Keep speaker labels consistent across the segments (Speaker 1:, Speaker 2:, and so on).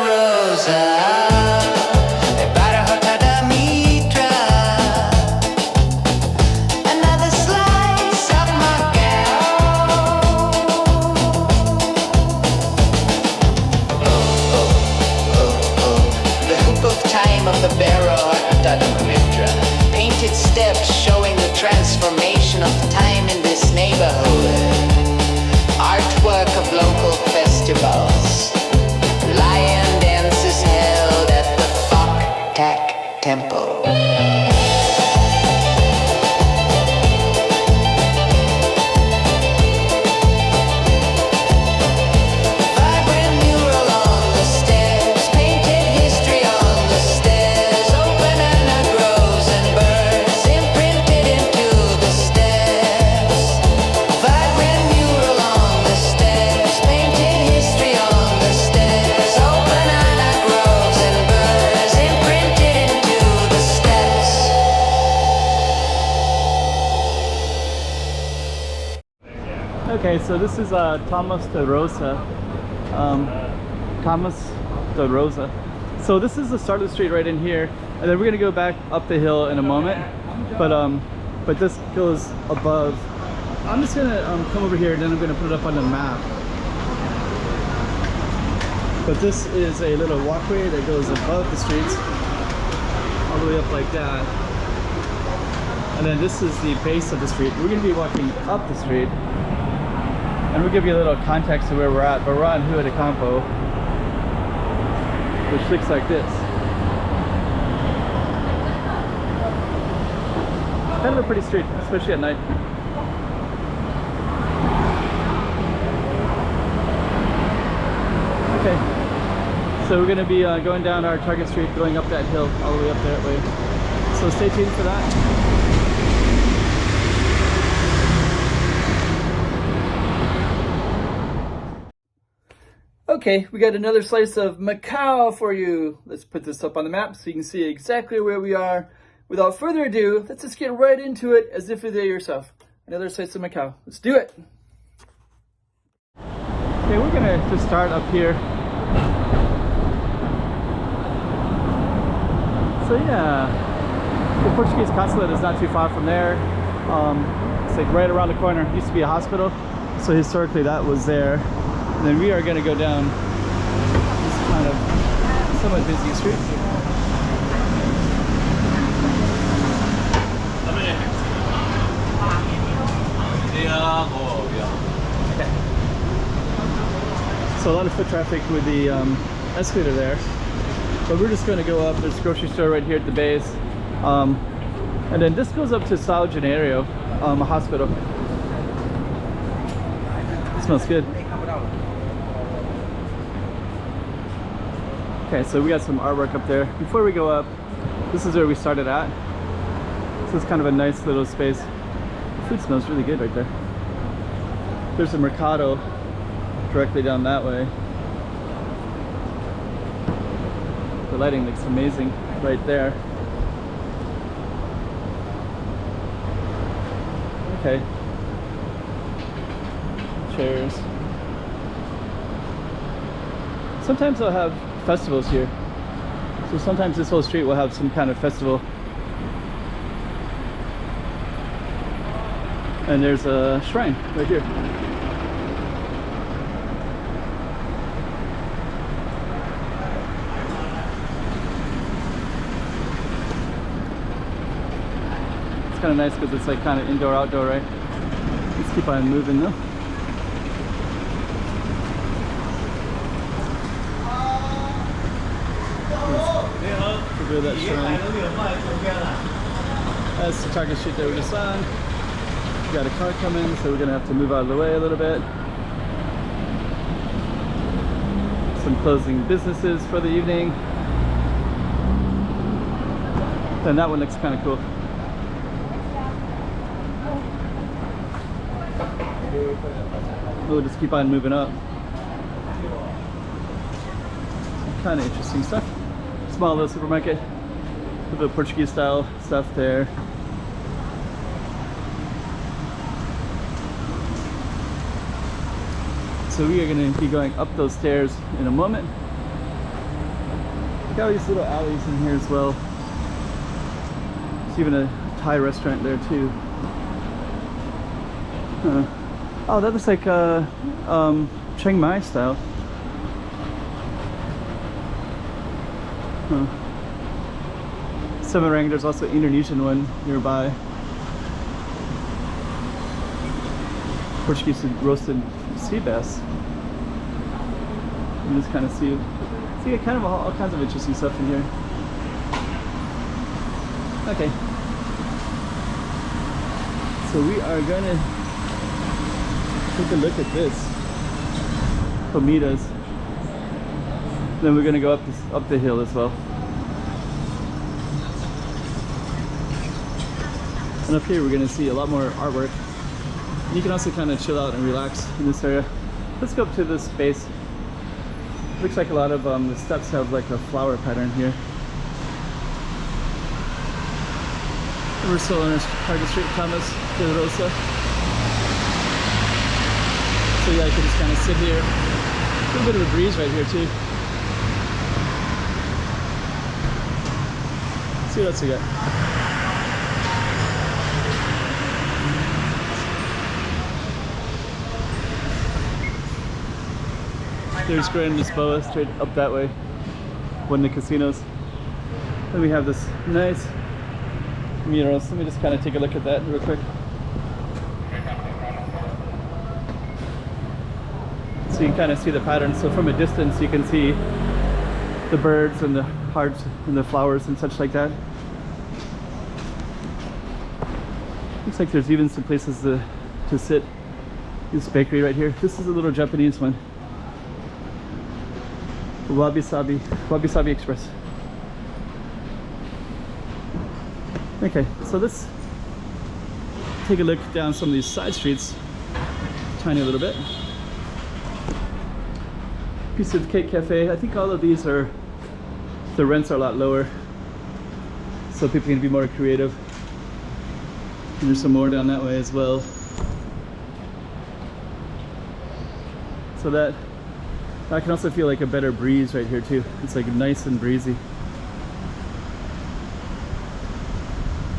Speaker 1: Rosa. Another slice of Macau. The hoop of time of the barrow painted steps showing the transformation of time in this neighborhood. Artwork of local festivals. Lion dances held at the Phok Tak Temple.
Speaker 2: Okay, so this is Tomás de Rosa. Tomás de Rosa. So this is the start of the street right in here, and then we're gonna go back up the hill in a moment. But this goes above. I'm just gonna come over here, and then I'm gonna put it up on the map. But this is a little walkway that goes above the streets, all the way up like that. And then this is the base of the street. We're gonna be walking up the street. And we'll give you a little context of where we're at, but we're on Rua de Campo, which looks like this. Kind of a pretty street, especially at night. Okay, so we're going to be going down our target street, going up that hill, all the way up that way. So stay tuned for that. Okay, we got another slice of Macau for you. Let's put this up on the map so you can see exactly where we are. Without further ado, let's just get right into it as if you're there yourself. Another slice of Macau. Let's do it. Okay, we're gonna just start up here. So yeah, the Portuguese consulate is not too far from there. It's like right around the corner. It used to be a hospital, so historically that was there. And then we are going to go down this kind of somewhat busy street. Okay. So a lot of foot traffic with the escalator there. But we're just going to go up. There's a grocery store right here at the base. And then this goes up to Sao Janeiro, a hospital. It smells good. Okay, so we got some artwork up there. Before we go up, this is where we started at. This is kind of a nice little space. The food smells really good right there. There's a Mercado directly down that way. The lighting looks amazing right there. Okay. Chairs. Sometimes they'll have festivals here. So sometimes this whole street will have some kind of festival. And there's a shrine right here. It's kind of nice because it's like kind of indoor outdoor, right? Let's keep on moving though. That shrine. That's the target street that we just on. We got a car coming, so we're gonna have to move out of the way a little bit. Some closing businesses for the evening. Then that one looks kind of cool. We'll just keep on moving up. Some kind of interesting stuff. Small little supermarket. A little bit of Portuguese style stuff there. So we are going to be going up those stairs in a moment. Look at all these little alleys in here as well. There's even a Thai restaurant there too. Oh, that looks like Chiang Mai style. Semarang, there's also an Indonesian one nearby. Portuguese roasted sea bass. You just kind of see kind of all kinds of interesting stuff in here. Okay. So we are gonna take a look at this. Comidas. Then we're gonna go up the hill as well. And up here we're gonna see a lot more artwork. And you can also kind of chill out and relax in this area. Let's go up to this space. Looks like a lot of the steps have like a flower pattern here. And we're still on our Target Street, Tomás de Rosa. So yeah, I can just kind of sit here. A little bit of a breeze right here too. Let's see what else we got. There's Grand Lisboa straight up that way, one of the casinos. Then we have this nice murals. Let me just kind of take a look at that real quick. So you can kind of see the pattern. So from a distance you can see the birds and the hearts and the flowers and such like that. Looks like there's even some places to sit. This bakery right here. This is a little Japanese one. Wabi Sabi Express. Okay, so let's take a look down some of these side streets, tiny little bit. Piece of Cake Cafe. I think all of these are, the rents are a lot lower, so people can be more creative. And there's some more down that way as well. So that I can also feel like a better breeze right here too. It's like nice and breezy.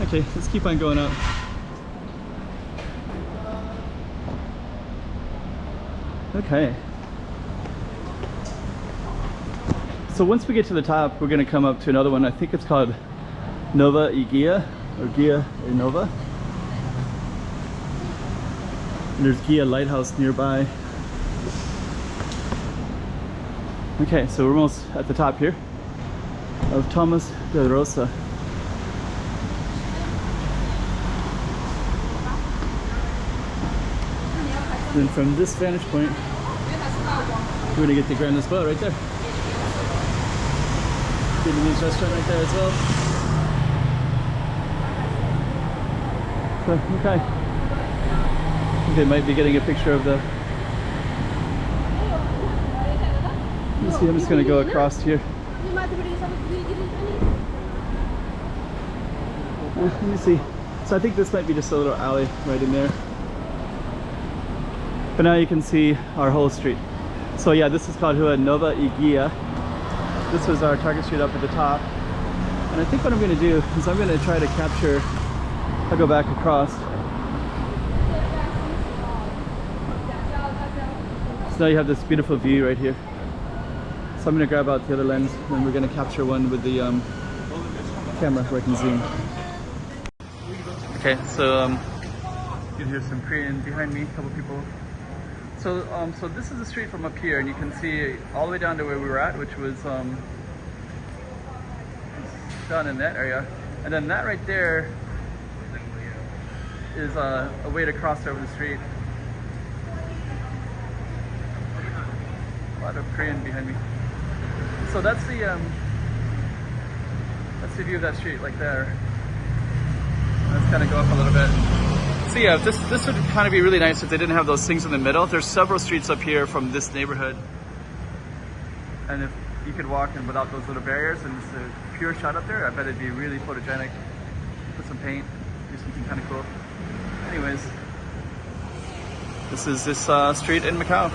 Speaker 2: Okay, let's keep on going up. Okay. So once we get to the top, we're gonna come up to another one. I think it's called Nova y Guia, or Guia y Nova. And there's Guia Lighthouse nearby. Okay, so we're almost at the top here of Tomás de Rosa. And from this vantage point, we're gonna get the Grand Lisboa right there. Vietnamese restaurant right there as well. So, okay. I think they might be getting a picture of the. Let's see, I'm just gonna go across here. Let me see. So I think this might be just a little alley right in there. But now you can see our whole street. So yeah, this is called Rua Nova y Guia. This was our Target Street up at the top. And I think what I'm gonna do is I'm gonna try to capture, I'll go back across. So now you have this beautiful view right here. So I'm gonna grab out the other lens and we're gonna capture one with the camera where I can zoom. Okay, so you can hear some Korean behind me, a couple people. So so this is the street from up here, and you can see all the way down to where we were at, which was down in that area. And then that right there is a way to cross over the street. A lot of Korean behind me. So that's the view of that street, like there. Let's kind of go up a little bit. So yeah, this would kind of be really nice if they didn't have those things in the middle. There's several streets up here from this neighborhood, and if you could walk in without those little barriers and just a pure shot up there, I bet it'd be really photogenic. Put some paint, do something kind of cool. Anyways, this is this street in Macau.